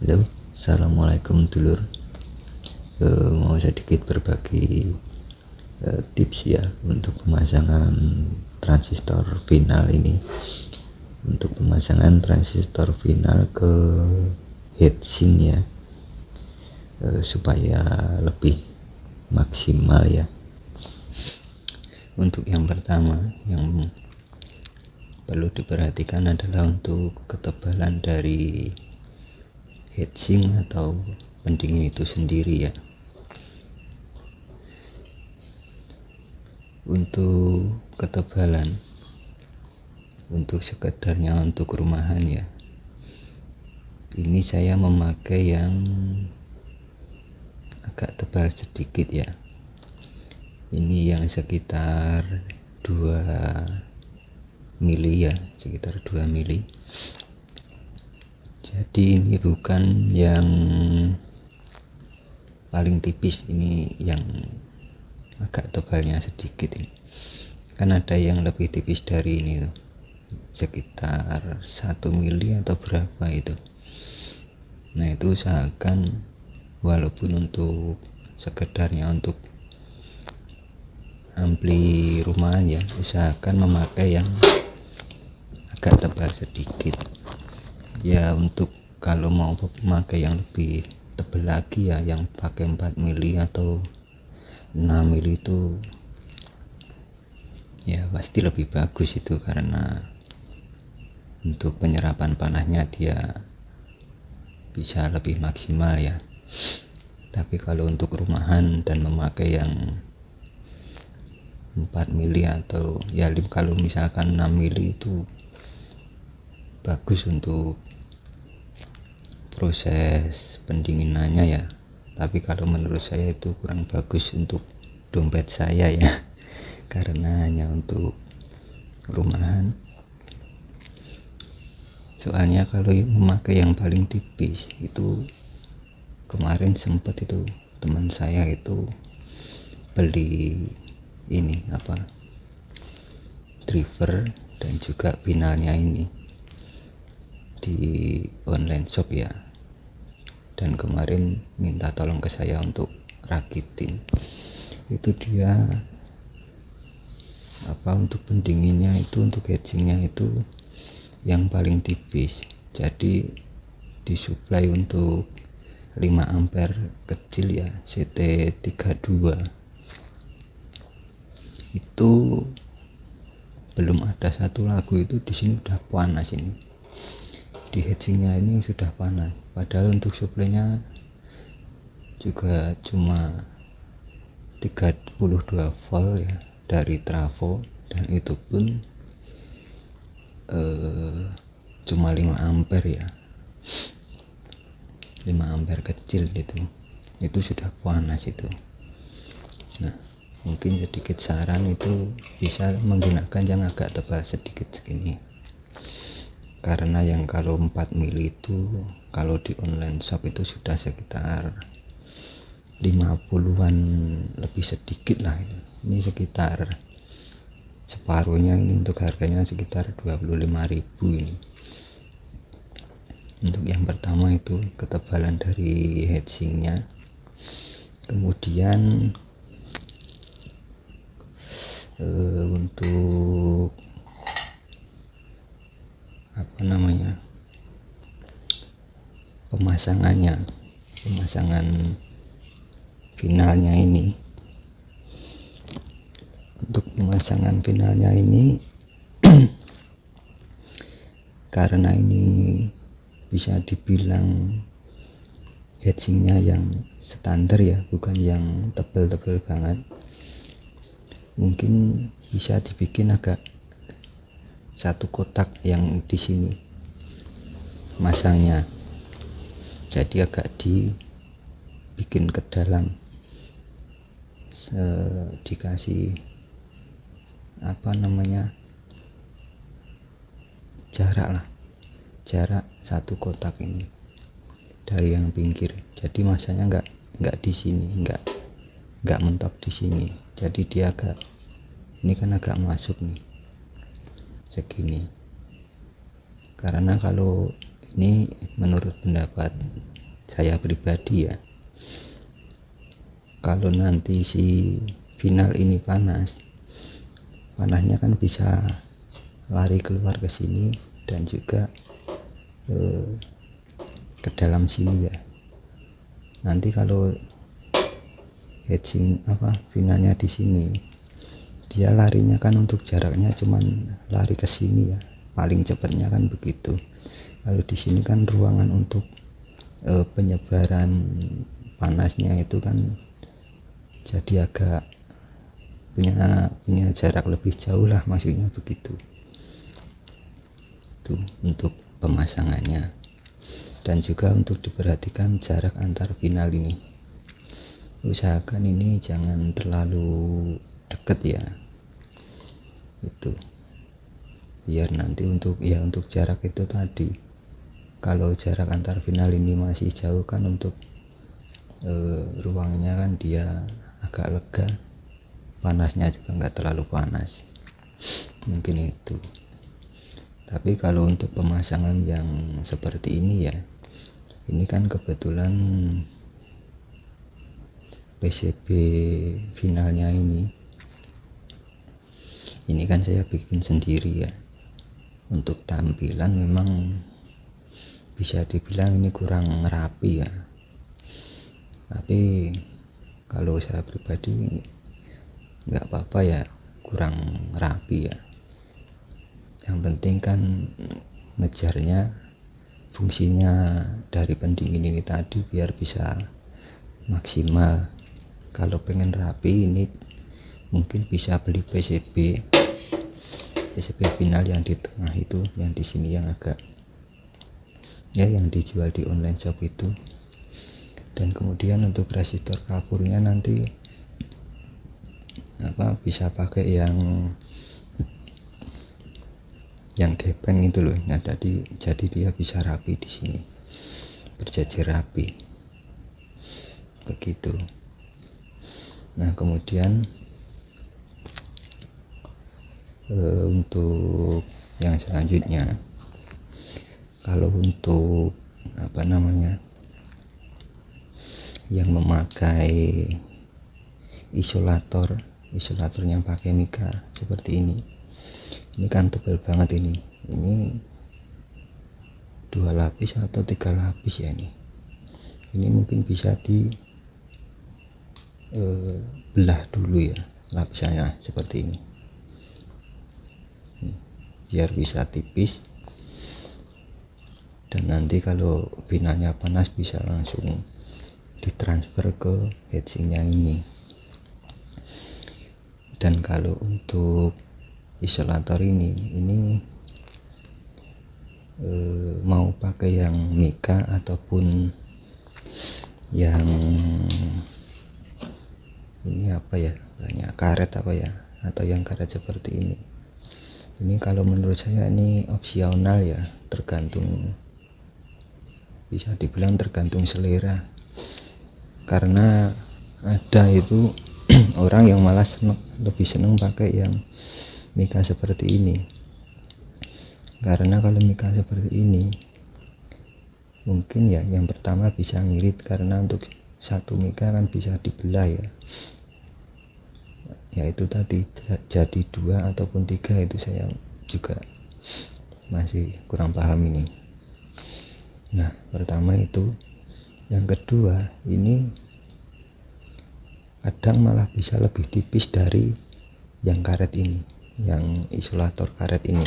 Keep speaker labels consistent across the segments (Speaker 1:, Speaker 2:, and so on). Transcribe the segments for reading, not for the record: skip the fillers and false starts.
Speaker 1: Halo, assalamualaikum dulur. Mau sedikit berbagi tips ya untuk pemasangan transistor final ini. Untuk pemasangan transistor final ke heatsink ya, supaya lebih maksimal ya. Untuk yang pertama yang perlu diperhatikan adalah untuk ketebalan dari heatsink atau pendingin itu sendiri ya. Untuk ketebalan, untuk sekedarnya untuk rumahan ya, ini saya memakai yang agak tebal sedikit ya. Ini yang sekitar 2 mili ya, sekitar 2 mili. Jadi ini bukan yang paling tipis, ini yang agak tebalnya sedikit ini. Kan ada yang lebih tipis dari ini tuh, sekitar 1 mili atau berapa itu. Nah itu usahakan, walaupun untuk sekedarnya untuk ampli rumahan ya, usahakan memakai yang agak tebal sedikit ya. Untuk kalau mau memakai yang lebih tebal lagi ya, yang pakai 4 mili atau 6 mili itu ya pasti lebih bagus itu, karena untuk penyerapan panasnya dia bisa lebih maksimal ya. Tapi kalau untuk rumahan dan memakai yang 4 mili atau ya, kalau misalkan 6 mili itu bagus untuk proses pendinginannya ya. Tapi kalau menurut saya itu kurang bagus untuk dompet saya ya, karena hanya untuk rumahan. Soalnya kalau memakai yang paling tipis itu, kemarin sempat itu teman saya itu beli ini driver dan juga finalnya ini di online shop ya, dan kemarin minta tolong ke saya untuk rakitin. Itu dia untuk pendinginnya itu, untuk heatsinknya itu yang paling tipis, jadi disuplai untuk 5 ampere kecil ya, CT32. Itu belum ada satu lagu itu di sini udah panas, ini di heatsinknya ini sudah panas, padahal untuk suplainya juga cuma 32 volt ya dari trafo, dan itu pun cuma 5 ampere ya, 5 ampere kecil itu sudah panas itu. Nah mungkin sedikit saran itu bisa menggunakan yang agak tebal sedikit segini, karena yang kalau 4 mili itu kalau di online shop itu sudah sekitar 50-an lebih sedikit lah. Ini sekitar separuhnya, ini untuk harganya sekitar 25.000 ini. Untuk yang pertama itu ketebalan dari heatsinknya. Kemudian untuk pemasangan finalnya ini. Untuk pemasangan finalnya ini karena ini bisa dibilang heatsinknya yang standar ya, bukan yang tebel-tebel banget, mungkin bisa dibikin agak satu kotak yang di sini masangnya, jadi agak dibikin ke dalam, dikasih jarak satu kotak ini dari yang pinggir, jadi masanya nggak di sini, nggak mentok di sini, jadi dia ini kan agak masuk nih segini. Karena kalau Ini menurut pendapat saya pribadi ya, kalau nanti si final ini panasnya kan bisa lari keluar ke sini dan juga ke dalam sini ya. Nanti kalau hedging finalnya di sini, dia larinya kan untuk jaraknya cuman lari ke sini ya, paling cepatnya kan begitu. Lalu di sini kan ruangan untuk penyebaran panasnya itu kan jadi agak punya jarak lebih jauh lah, maksudnya begitu. Itu untuk pemasangannya. Dan juga untuk diperhatikan jarak antar final ini, usahakan ini jangan terlalu deket ya, itu biar nanti untuk jarak itu tadi, kalau jarak antar final ini masih jauh kan untuk ruangnya kan dia agak lega, panasnya juga nggak terlalu panas, mungkin itu. Tapi kalau untuk pemasangan yang seperti ini ya, ini kan kebetulan PCB finalnya ini kan saya bikin sendiri ya. Untuk tampilan memang bisa dibilang ini kurang rapi ya, tapi kalau saya pribadi nggak apa-apa ya, kurang rapi ya. Yang penting kan ngejarnya fungsinya dari pendingin ini tadi biar bisa maksimal. Kalau pengen rapi ini mungkin bisa beli PCB final yang di tengah itu, yang di sini yang agak ya, yang dijual di online shop itu. Dan kemudian untuk resistor kapurnya nanti bisa pakai yang gepeng itu loh. Nah jadi dia bisa rapi di sini, berjajar rapi begitu. Nah kemudian untuk yang selanjutnya, kalau untuk yang memakai isolator yang pakai mika seperti ini kan tebal banget ini 2 lapis atau 3 lapis ya. Ini mungkin bisa di belah dulu ya lapisannya seperti ini, biar bisa tipis, dan nanti kalau finalnya panas bisa langsung ditransfer ke heatsinknya ini. Dan kalau untuk isolator ini mau pakai yang mika ataupun yang ini banyak karet atau yang karet seperti ini kalau menurut saya ini opsional ya, bisa dibilang tergantung selera. Karena ada itu orang yang malah lebih seneng pakai yang mika seperti ini, karena kalau mika seperti ini mungkin ya yang pertama bisa ngirit, karena untuk satu mika kan bisa dibelah ya itu tadi jadi 2 ataupun 3, itu saya juga masih kurang paham ini. Nah pertama itu. Yang kedua, ini kadang malah bisa lebih tipis dari yang karet ini, yang isolator karet ini.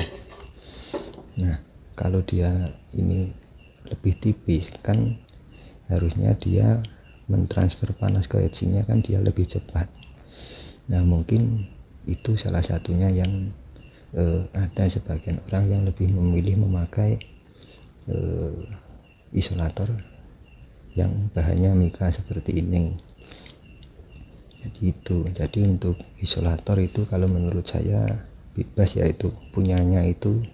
Speaker 1: Nah kalau dia ini lebih tipis kan harusnya dia mentransfer panas ke heatsinknya kan dia lebih cepat. Nah mungkin itu salah satunya yang ada sebagian orang yang lebih memilih memakai isolator yang bahannya mika seperti ini. Jadi untuk isolator itu kalau menurut saya bebas ya, itu punyanya itu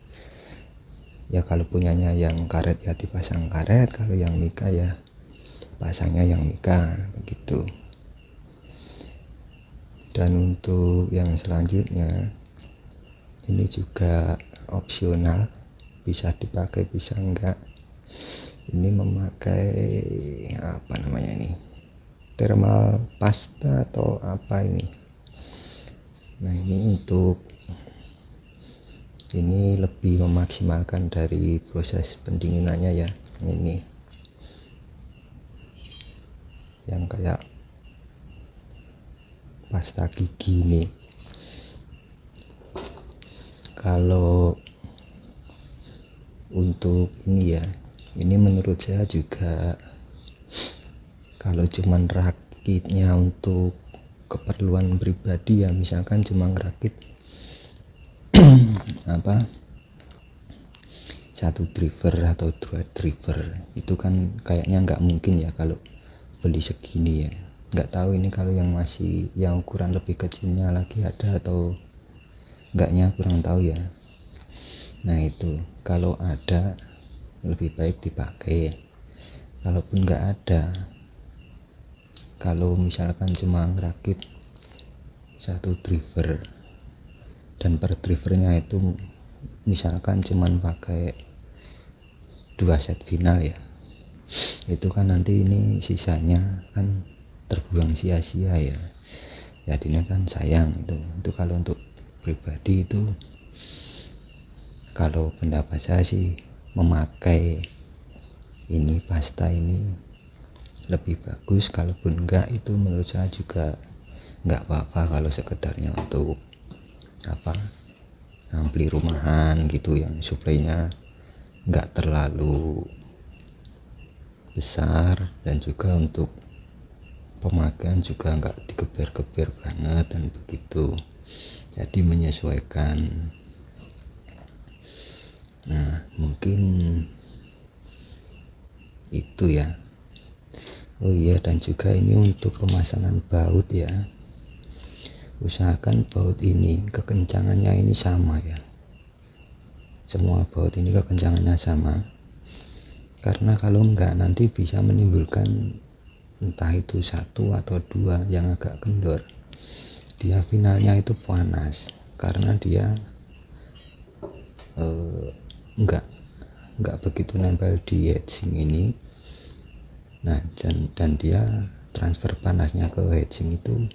Speaker 1: ya, kalau punyanya yang karet ya dipasang karet, kalau yang mika ya pasangnya yang mika begitu. Dan untuk yang selanjutnya ini juga opsional, bisa dipakai bisa enggak. Ini memakai apa namanya ini, thermal pasta atau apa ini. Nah ini untuk ini lebih memaksimalkan dari proses pendinginannya ya. Ini yang kayak pasta gigi nih. Kalau untuk ini ya, ini menurut saya juga kalau cuman rakitnya untuk keperluan pribadi ya, misalkan cuma ngerakit apa satu driver atau dua driver, itu kan kayaknya nggak mungkin ya kalau beli segini ya. Nggak tahu ini kalau yang masih yang ukuran lebih kecilnya lagi ada atau enggaknya, kurang tahu ya. Nah itu kalau ada lebih baik dipakai. Kalaupun nggak ada, kalau misalkan cuma ngerakit satu driver dan per drivernya itu misalkan cuman pakai 2 set final ya, itu kan nanti ini sisanya kan terbuang sia-sia ya, jadinya kan sayang. Itu kalau untuk pribadi itu, kalau pendapat saya sih memakai ini pasta ini lebih bagus. Kalaupun enggak, itu menurut saya juga enggak apa-apa kalau sekedarnya untuk apa, ampli rumahan gitu yang suplainya enggak terlalu besar, dan juga untuk pemakaian juga enggak digeber-geber banget dan begitu, jadi menyesuaikan. Nah mungkin itu ya. Oh iya, dan juga ini untuk pemasangan baut ya, usahakan baut ini kekencangannya ini sama ya, semua baut ini kekencangannya sama, karena kalau enggak nanti bisa menimbulkan entah itu satu atau dua yang agak kendor, dia finalnya itu panas karena dia enggak begitu nempel di heatsink ini. Nah dan dia transfer panasnya ke heatsink itu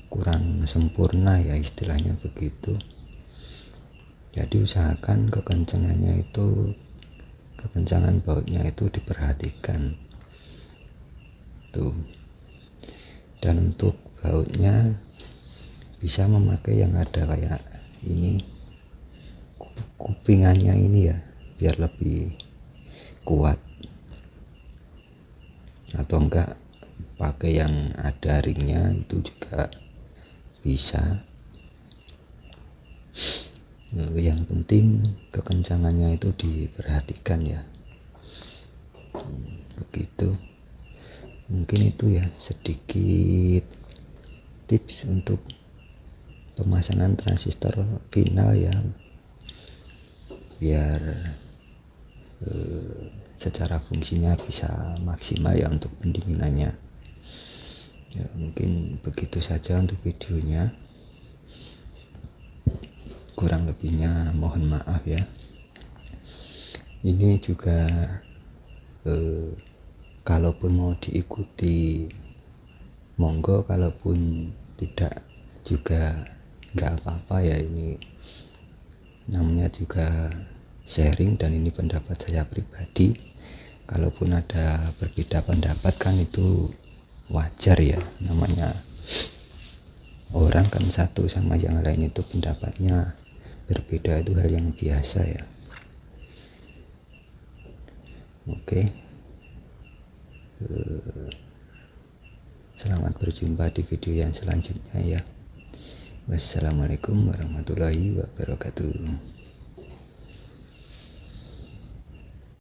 Speaker 1: kurang sempurna ya, istilahnya begitu. Jadi usahakan kekencangan bautnya itu diperhatikan tuh. Dan untuk bautnya bisa memakai yang ada kayak ini kupingannya ini ya, biar lebih kuat, atau enggak pakai yang ada ringnya itu juga bisa. Yang penting kekencangannya itu diperhatikan ya. Begitu, mungkin itu ya sedikit tips untuk pemasangan transistor final ya, biar secara fungsinya bisa maksimal ya untuk pendinginannya ya. Mungkin begitu saja untuk videonya, kurang lebihnya mohon maaf ya. Ini juga kalaupun mau diikuti monggo, kalaupun tidak juga nggak apa-apa ya. Ini namanya juga sharing dan ini pendapat saya pribadi. Kalaupun ada berbeda pendapat kan itu wajar ya, namanya orang kan satu sama yang lain itu pendapatnya berbeda, itu hal yang biasa ya. Oke, selamat berjumpa di video yang selanjutnya ya. Wassalamualaikum warahmatullahi wabarakatuh.